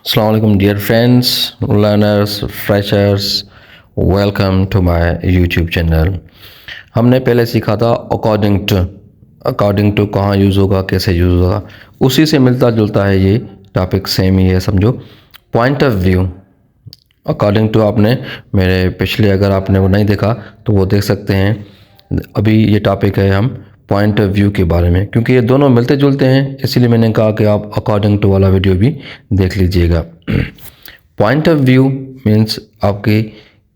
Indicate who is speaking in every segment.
Speaker 1: Assalamu alaikum dear friends, learners, freshers, welcome to my YouTube channel। हमने पहले सीखा था अकॉर्डिंग टू कहाँ यूज़ होगा, कैसे यूज़ होगा, उसी से मिलता जुलता है ये टॉपिक, सेम ही है समझो। Point of view according to आपने मेरे पिछले, अगर आपने वो नहीं देखा तो वो देख सकते हैं। अभी ये टॉपिक है हम पॉइंट ऑफ व्यू के बारे में, क्योंकि ये दोनों मिलते जुलते हैं, इसीलिए मैंने कहा कि आप अकॉर्डिंग टू वाला वीडियो भी देख लीजिएगा। पॉइंट ऑफ व्यू मीन्स आपकी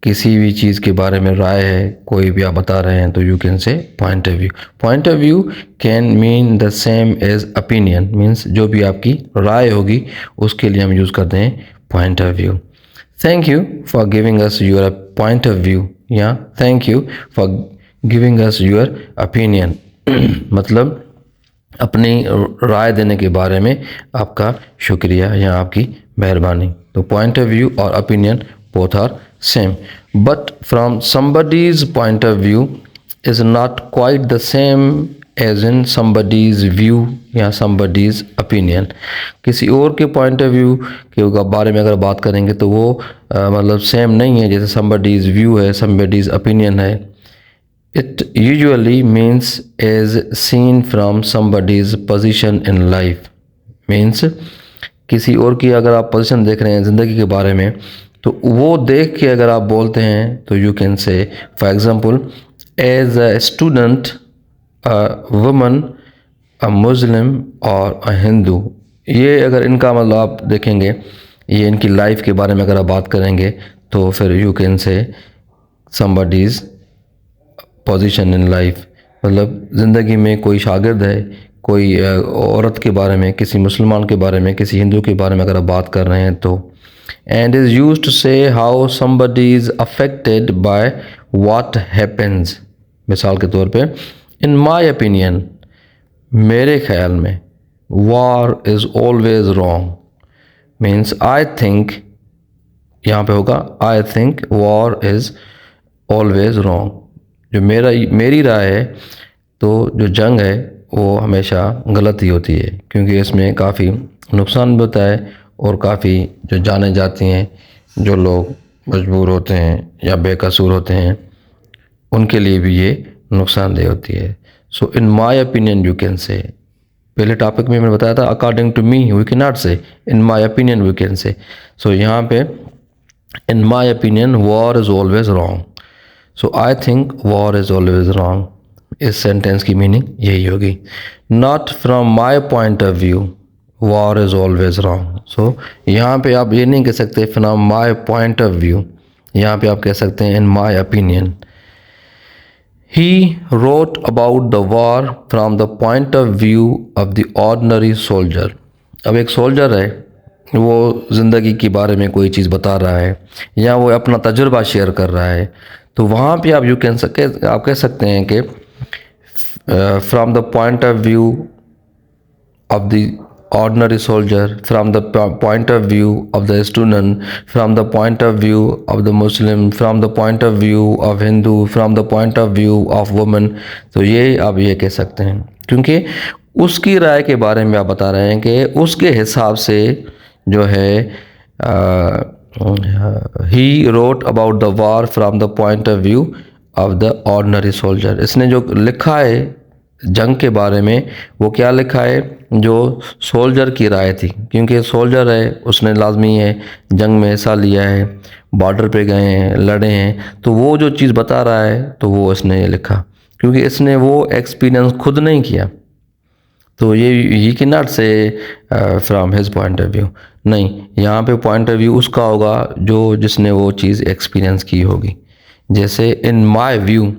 Speaker 1: किसी भी चीज़ के बारे में राय है, कोई भी आप बता रहे हैं तो you can say point of view. Point of view can mean the same as opinion, means जो भी आपकी राय होगी उसके लिए हम यूज़ करते हैं point of view. Thank you for giving us your point of view। या thank you for giving us your opinion मतलब अपनी राय देने के बारे में आपका शुक्रिया या आपकी मेहरबानी। तो पॉइंट ऑफ व्यू और opinion both are same, but from somebody's point of view is not quite the same as in somebody's view या somebody's opinion। किसी और के पॉइंट ऑफ व्यू के बारे में अगर बात करेंगे तो वो मतलब सेम नहीं है जैसे somebody's व्यू है, somebody's opinion है। It usually means as seen from somebody's position in life, means किसी और की अगर आप पोजिशन देख रहे हैं ज़िंदगी के बारे में तो वो देख के अगर आप बोलते हैं तो you can say for example as a student, woman, a Muslim और अ हिंदू। ये अगर इनका मतलब आप देखेंगे, ये इनकी लाइफ के बारे में अगर आप बात करेंगे तो फिर यू कैन से somebody's पोजीशन इन लाइफ, मतलब ज़िंदगी में कोई शागिर्द है, कोई औरत के बारे में, किसी मुसलमान के बारे में, किसी हिंदू के बारे में अगर आप बात कर रहे हैं तो एंड इज़ यूज्ड टू से how somebody is affected by what happens. मिसाल के तौर पे इन माई ओपिनियन, मेरे ख्याल में, war is always wrong, means I think, यहाँ पे होगा I think war is always wrong. जो मेरी राय है तो जो जंग है वो हमेशा गलत ही होती है, क्योंकि इसमें काफ़ी नुकसान भी होता है और काफ़ी जो जाने जाती हैं, जो लोग मजबूर होते हैं या बेकसूर होते हैं, उनके लिए भी ये नुकसानदेह होती है। So in my opinion you can say, पहले टॉपिक में मैंने बताया था according to me we can not say, in my opinion we can say. So यहाँ पे in my opinion war is always wrong, so I think war is always wrong. इस sentence की meaning यही होगी। Not from my point of view war is always wrong. So यहाँ पे आप ये नहीं कह सकते from my point of view, यहाँ पे आप कह सकते हैं in my opinion. He wrote about the war from the point of view of the ordinary soldier। अब एक सोल्जर है, वो ज़िंदगी के बारे में कोई चीज़ बता रहा है या वो अपना तजुर्बा शेयर कर रहा है, तो वहाँ पे आप आप कह सकते हैं कि from the point of view of the ordinary soldier, from the point of view of the student, from the point of view of the Muslim, from the point of view of Hindu, from the point of view of woman। तो ये आप ये कह सकते हैं, क्योंकि उसकी राय के बारे में आप बता रहे हैं कि उसके हिसाब से जो है he wrote about the war from the point of view of the ordinary soldier। इसने जो लिखा है जंग के बारे में वो क्या लिखा है, जो सोल्जर की राय थी, क्योंकि सोल्जर है, उसने लाजमी है जंग में हिस्सा लिया है, बॉर्डर पे गए हैं, लड़े हैं, तो वो जो चीज़ बता रहा है तो वो इसने लिखा, क्योंकि इसने वो एक्सपीरियंस खुद नहीं किया। तो ये कि नॉट से from his point of view, नहीं, यहाँ पे पॉइंट ऑफ व्यू उसका होगा जो जिसने वो चीज़ एक्सपीरियंस की होगी। जैसे in my view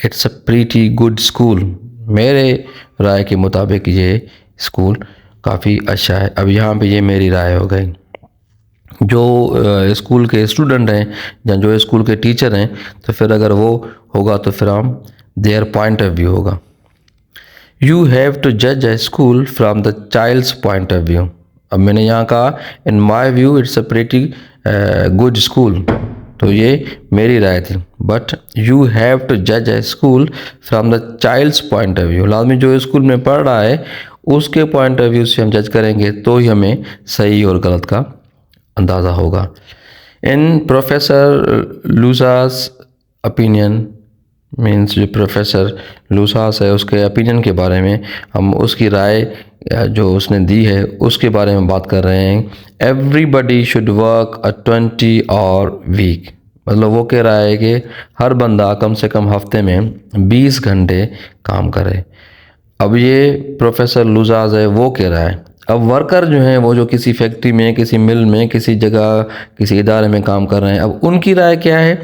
Speaker 1: it's a pretty good school, मेरे राय के मुताबिक ये स्कूल काफ़ी अच्छा है। अब यहाँ पे ये मेरी राय हो गई। जो स्कूल के स्टूडेंट हैं या जो स्कूल के टीचर हैं, तो फिर अगर वो होगा तो from their point of view होगा। यू हैव टू जज a school from the child's point of view. अब मैंने यहाँ कहा in my view it's a pretty good school, तो ये मेरी राय थी, बट यू हैव टू जज a school from the child's point of view. लाजमी जो स्कूल में पढ़ रहा है उसके पॉइंट ऑफ व्यू से हम जज करेंगे तो ही हमें सही और गलत का अंदाज़ा होगा। इन प्रोफेसर लूसास ओपिनियन मीन्स जो प्रोफेसर लूसास है उसके ओपिनियन के बारे में हम उसकी राय जो उसने दी है उसके बारे में बात कर रहे हैं। Everybody should work a 20 hour week, मतलब वो कह रहा है कि हर बंदा कम से कम हफ्ते में 20 घंटे काम करे। अब ये प्रोफेसर लूसास है वो कह रहा है। अब वर्कर जो हैं वो जो किसी फैक्ट्री में, किसी मिल में, किसी जगह, किसी इदारे में काम कर रहे हैं, अब उनकी राय क्या है?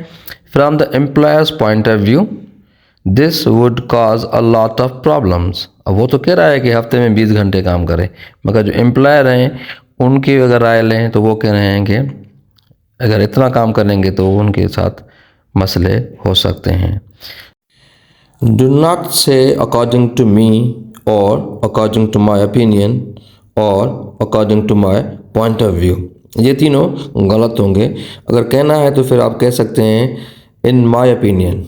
Speaker 1: From the employers point of view this would cause a lot of problems. अब वो तो कह रहा है कि हफ्ते में 20 घंटे काम करें, मगर जो एम्प्लॉयर हैं उनकी अगर राय लें तो वो कह रहे हैं कि अगर इतना काम करेंगे तो उनके साथ मसले हो सकते हैं। Do not say according to me or according to my opinion or according to my point of view। ये तीनों गलत होंगे। अगर कहना है तो फिर आप कह सकते हैं in my opinion।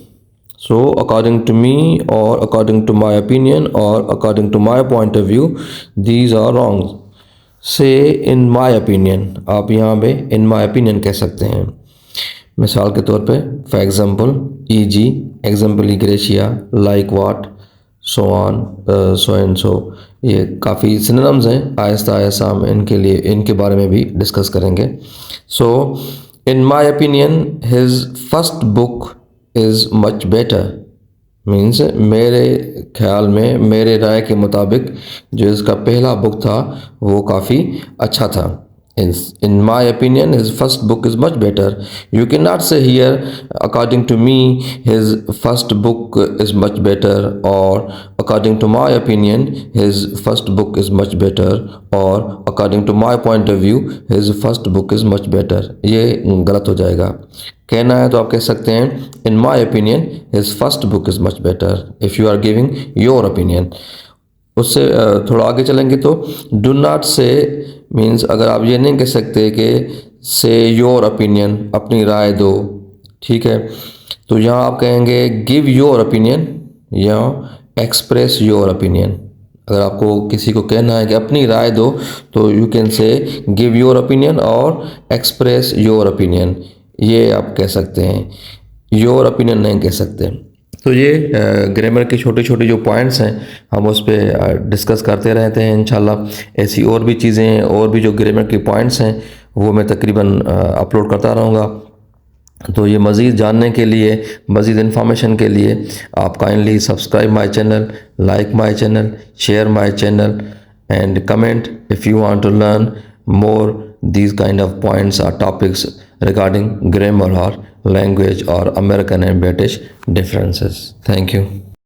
Speaker 1: So according to me or according to my opinion or according to my point of view, these are wrong। Say in my opinion, आप यहाँ पे in my opinion कह सकते हैं। मिसाल के तौर पे for example e.g. Example gratia, like what, so on, so and so, ये काफ़ी सिनोनिम्स हैं। आहिस्ता आहिस्ता हम इनके बारे में भी डिस्कस करेंगे। So in my opinion his first book is much better means मेरे ख्याल में, मेरे राय के मुताबिक जो इसका पहला बुक था वो काफ़ी अच्छा था। In my opinion, his first book is much better. You cannot say here, according to me, his first book is much better, or according to my opinion, his first book is much better, or according to my point of view, his first book is much better। ये गलत हो जाएगा। कहना है तो आप कह सकते हैं in my opinion, his first book is much better, if you are giving your opinion। उससे थोड़ा आगे चलेंगे तो डू नॉट से मीन्स अगर आप ये नहीं कह सकते कि से योर ओपिनियन, अपनी राय दो, ठीक है, तो यहाँ आप कहेंगे गिव योर ओपिनियन या एक्सप्रेस योर ओपिनियन। अगर आपको किसी को कहना है कि अपनी राय दो तो यू कैन से गिव योर ओपिनियन और एक्सप्रेस योर ओपिनियन, ये आप कह सकते हैं। योर ओपिनियन नहीं कह सकते। तो ये ग्रामर की छोटी छोटी जो पॉइंट्स हैं हम उस पर डिस्कस करते रहते हैं इंशाल्लाह। ऐसी और भी चीज़ें और भी जो ग्रामर की पॉइंट्स हैं वो मैं तकरीबन अपलोड करता रहूँगा। तो ये मज़ीद जानने के लिए, मज़ीद इन्फॉर्मेशन के लिए आप kindly subscribe my channel, like my channel, share my channel and comment if you want to learn more these kind of points or topics regarding grammar or language or American and British differences। Thank you।